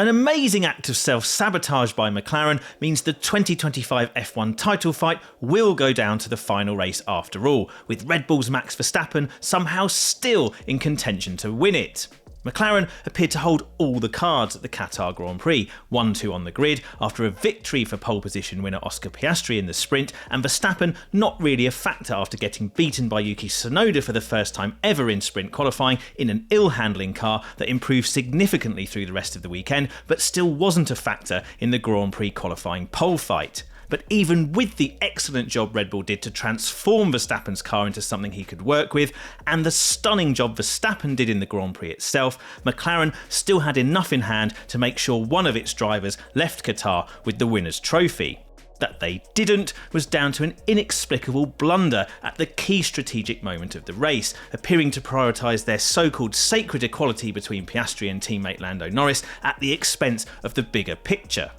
An amazing act of self-sabotage by McLaren means the 2025 F1 title fight will go down to the final race after all, with Red Bull's Max Verstappen somehow still in contention to win it. McLaren appeared to hold all the cards at the Qatar Grand Prix, 1-2 on the grid after a victory for pole position winner Oscar Piastri in the sprint, and Verstappen not really a factor after getting beaten by Yuki Tsunoda for the first time ever in sprint qualifying in an ill-handling car that improved significantly through the rest of the weekend, but still wasn't a factor in the Grand Prix qualifying pole fight. But even with the excellent job Red Bull did to transform Verstappen's car into something he could work with, and the stunning job Verstappen did in the Grand Prix itself, McLaren still had enough in hand to make sure one of its drivers left Qatar with the winner's trophy. That they didn't was down to an inexplicable blunder at the key strategic moment of the race, appearing to prioritise their so-called sacred equality between Piastri and teammate Lando Norris at the expense of the bigger picture.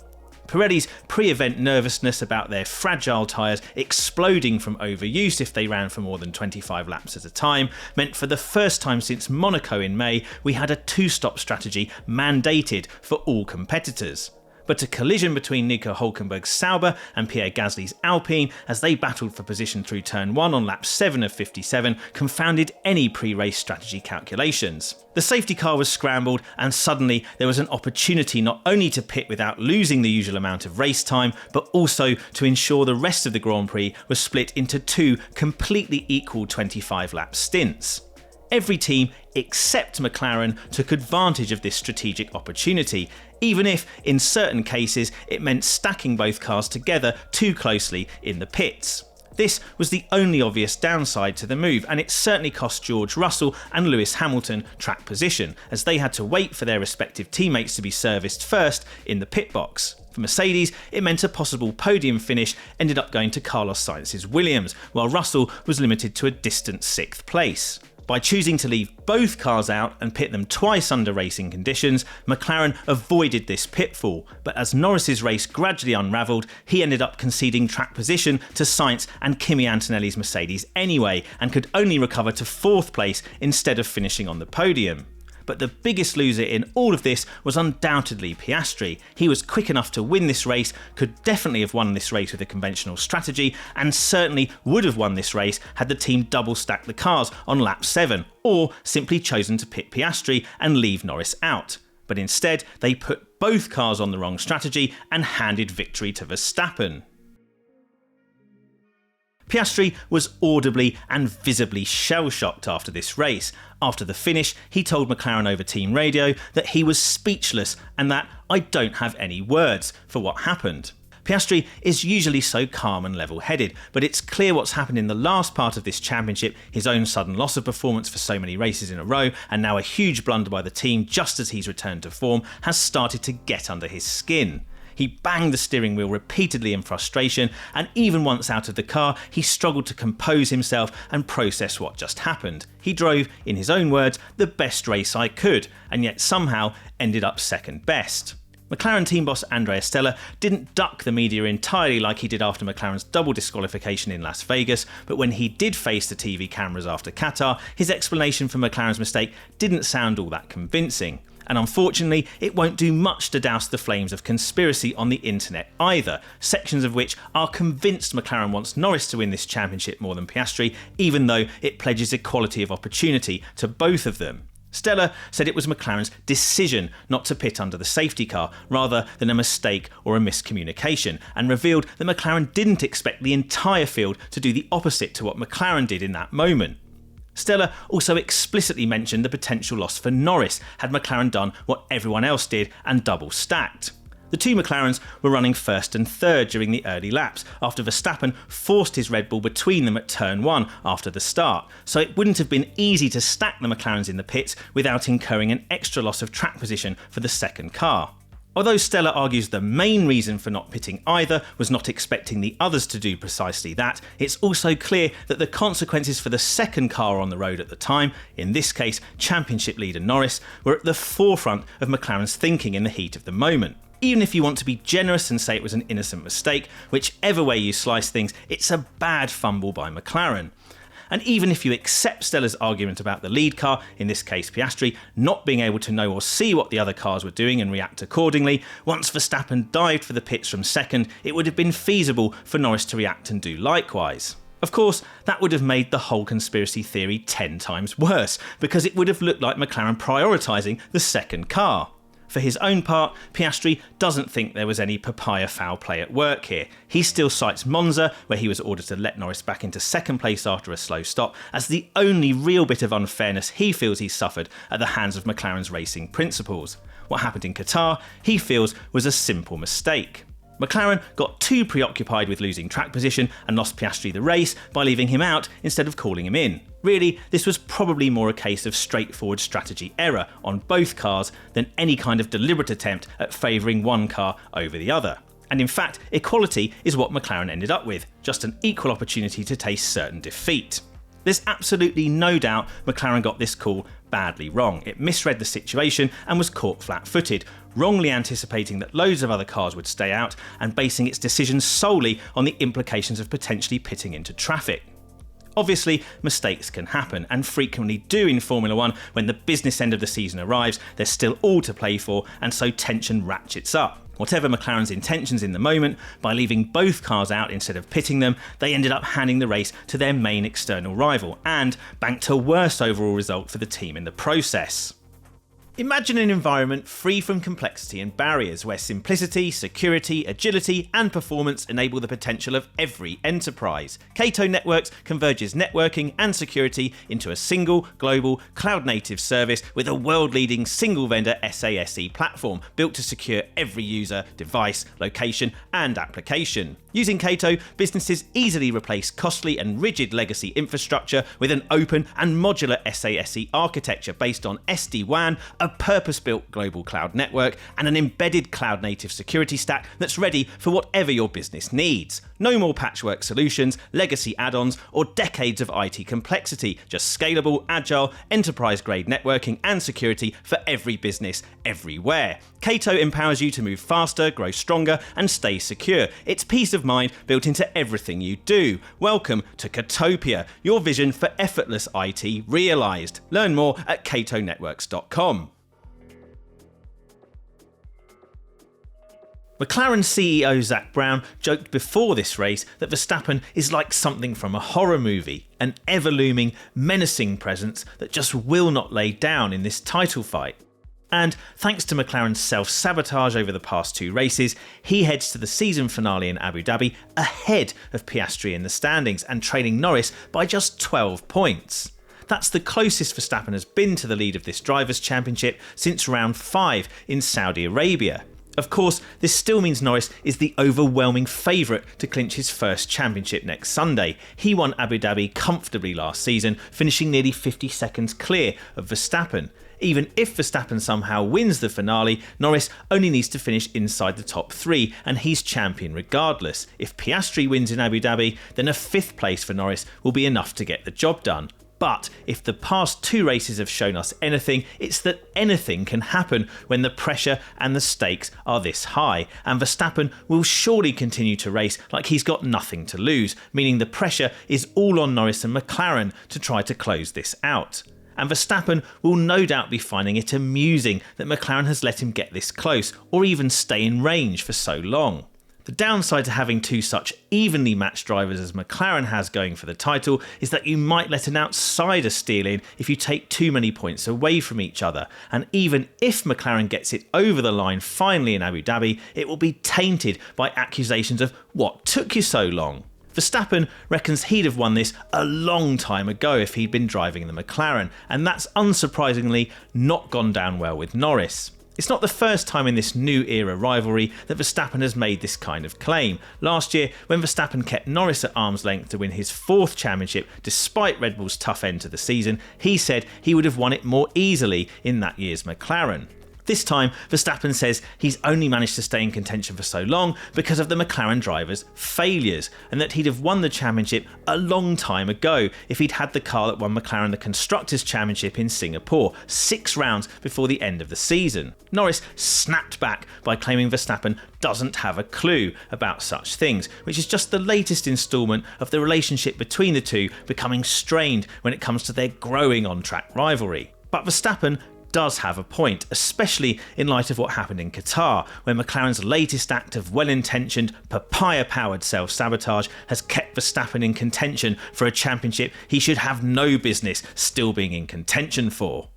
Pirelli's pre-event nervousness about their fragile tyres exploding from overuse if they ran for more than 25 laps at a time meant for the first time since Monaco in May we had a two-stop strategy mandated for all competitors. But a collision between Nico Hülkenberg's Sauber and Pierre Gasly's Alpine as they battled for position through turn 1 on lap 7 of 57 confounded any pre-race strategy calculations. The safety car was scrambled and suddenly there was an opportunity not only to pit without losing the usual amount of race time, but also to ensure the rest of the Grand Prix was split into two completely equal 25-lap stints. Every team except McLaren took advantage of this strategic opportunity, even if, in certain cases, it meant stacking both cars together too closely in the pits. This was the only obvious downside to the move, and it certainly cost George Russell and Lewis Hamilton track position, as they had to wait for their respective teammates to be serviced first in the pit box. For Mercedes, it meant a possible podium finish ended up going to Carlos Sainz's Williams, while Russell was limited to a distant 6th place. By choosing to leave both cars out and pit them twice under racing conditions, McLaren avoided this pitfall, but as Norris's race gradually unravelled, he ended up conceding track position to Sainz and Kimi Antonelli's Mercedes anyway, and could only recover to 4th place instead of finishing on the podium. But the biggest loser in all of this was undoubtedly Piastri. He was quick enough to win this race, could definitely have won this race with a conventional strategy, and certainly would have won this race had the team double stacked the cars on lap 7, or simply chosen to pit Piastri and leave Norris out. But instead, they put both cars on the wrong strategy and handed victory to Verstappen. Piastri was audibly and visibly shell-shocked after this race. After the finish, he told McLaren over team radio that he was speechless and that "I don't have any words" for what happened. Piastri is usually so calm and level-headed, but it's clear what's happened in the last part of this championship, his own sudden loss of performance for so many races in a row, and now a huge blunder by the team just as he's returned to form, has started to get under his skin. He banged the steering wheel repeatedly in frustration, and even once out of the car, he struggled to compose himself and process what just happened. He drove, in his own words, the best race I could, and yet somehow ended up second best. McLaren team boss Andrea Stella didn't duck the media entirely like he did after McLaren's double disqualification in Las Vegas, but when he did face the TV cameras after Qatar, his explanation for McLaren's mistake didn't sound all that convincing. And unfortunately, it won't do much to douse the flames of conspiracy on the internet either, sections of which are convinced McLaren wants Norris to win this championship more than Piastri, even though it pledges equality of opportunity to both of them. Stella said it was McLaren's decision not to pit under the safety car, rather than a mistake or a miscommunication, and revealed that McLaren didn't expect the entire field to do the opposite to what McLaren did in that moment. Stella also explicitly mentioned the potential loss for Norris had McLaren done what everyone else did and double stacked. The two McLarens were running first and third during the early laps after Verstappen forced his Red Bull between them at turn 1 after the start, so it wouldn't have been easy to stack the McLarens in the pits without incurring an extra loss of track position for the second car. Although Stella argues the main reason for not pitting either was not expecting the others to do precisely that, it's also clear that the consequences for the second car on the road at the time, in this case championship leader Norris, were at the forefront of McLaren's thinking in the heat of the moment. Even if you want to be generous and say it was an innocent mistake, whichever way you slice things, it's a bad fumble by McLaren. And even if you accept Stella's argument about the lead car, in this case Piastri, not being able to know or see what the other cars were doing and react accordingly, once Verstappen dived for the pits from second, it would have been feasible for Norris to react and do likewise. Of course, that would have made the whole conspiracy theory 10 times worse, because it would have looked like McLaren prioritising the second car. For his own part, Piastri doesn't think there was any papaya foul play at work here. He still cites Monza, where he was ordered to let Norris back into second place after a slow stop, as the only real bit of unfairness he feels he suffered at the hands of McLaren's racing principles. What happened in Qatar, he feels, was a simple mistake. McLaren got too preoccupied with losing track position and lost Piastri the race by leaving him out instead of calling him in. Really, this was probably more a case of straightforward strategy error on both cars than any kind of deliberate attempt at favouring one car over the other. And in fact, equality is what McLaren ended up with, just an equal opportunity to taste certain defeat. There's absolutely no doubt McLaren got this call badly wrong. It misread the situation and was caught flat-footed, wrongly anticipating that loads of other cars would stay out and basing its decisions solely on the implications of potentially pitting into traffic. Obviously, mistakes can happen, and frequently do in Formula 1 when the business end of the season arrives. There's still all to play for, and so tension ratchets up. Whatever McLaren's intentions in the moment, by leaving both cars out instead of pitting them, they ended up handing the race to their main external rival and banked a worse overall result for the team in the process. Imagine an environment free from complexity and barriers, where simplicity, security, agility and performance enable the potential of every enterprise. Qatar Networks converges networking and security into a single, global, cloud-native service with a world-leading single-vendor SASE platform built to secure every user, device, location and application. Using Qatar, businesses easily replace costly and rigid legacy infrastructure with an open and modular SASE architecture based on SD-WAN, a purpose-built global cloud network, and an embedded cloud-native security stack that's ready for whatever your business needs. No more patchwork solutions, legacy add-ons, or decades of IT complexity. Just scalable, agile, enterprise-grade networking and security for every business, everywhere. Qatar empowers you to move faster, grow stronger, and stay secure. It's peace of mind built into everything you do. Welcome to Qatopia, your vision for effortless IT realised. Learn more at qatarnetworks.com. McLaren CEO Zak Brown joked before this race that Verstappen is like something from a horror movie, an ever-looming, menacing presence that just will not lay down in this title fight. And thanks to McLaren's self-sabotage over the past two races, he heads to the season finale in Abu Dhabi ahead of Piastri in the standings and trailing Norris by just 12 points. That's the closest Verstappen has been to the lead of this Drivers' Championship since round 5 in Saudi Arabia. Of course, this still means Norris is the overwhelming favourite to clinch his first championship next Sunday. He won Abu Dhabi comfortably last season, finishing nearly 50 seconds clear of Verstappen. Even if Verstappen somehow wins the finale, Norris only needs to finish inside the top 3 and he's champion regardless. If Piastri wins in Abu Dhabi, then a 5th place for Norris will be enough to get the job done. But if the past 2 races have shown us anything, it's that anything can happen when the pressure and the stakes are this high, and Verstappen will surely continue to race like he's got nothing to lose, meaning the pressure is all on Norris and McLaren to try to close this out. And Verstappen will no doubt be finding it amusing that McLaren has let him get this close, or even stay in range for so long. The downside to having 2 such evenly matched drivers as McLaren has going for the title is that you might let an outsider steal in if you take too many points away from each other, and even if McLaren gets it over the line finally in Abu Dhabi, it will be tainted by accusations of what took you so long. Verstappen reckons he'd have won this a long time ago if he'd been driving the McLaren, and that's unsurprisingly not gone down well with Norris. It's not the first time in this new era rivalry that Verstappen has made this kind of claim. Last year, when Verstappen kept Norris at arm's length to win his 4th championship despite Red Bull's tough end to the season, he said he would have won it more easily in that year's McLaren. This time, Verstappen says he's only managed to stay in contention for so long because of the McLaren driver's failures, and that he'd have won the championship a long time ago if he'd had the car that won McLaren the Constructors' Championship in Singapore, 6 rounds before the end of the season. Norris snapped back by claiming Verstappen doesn't have a clue about such things, which is just the latest instalment of the relationship between the two becoming strained when it comes to their growing on-track rivalry. But Verstappen does have a point, especially in light of what happened in Qatar, where McLaren's latest act of well-intentioned, papaya-powered self-sabotage has kept Verstappen in contention for a championship he should have no business still being in contention for.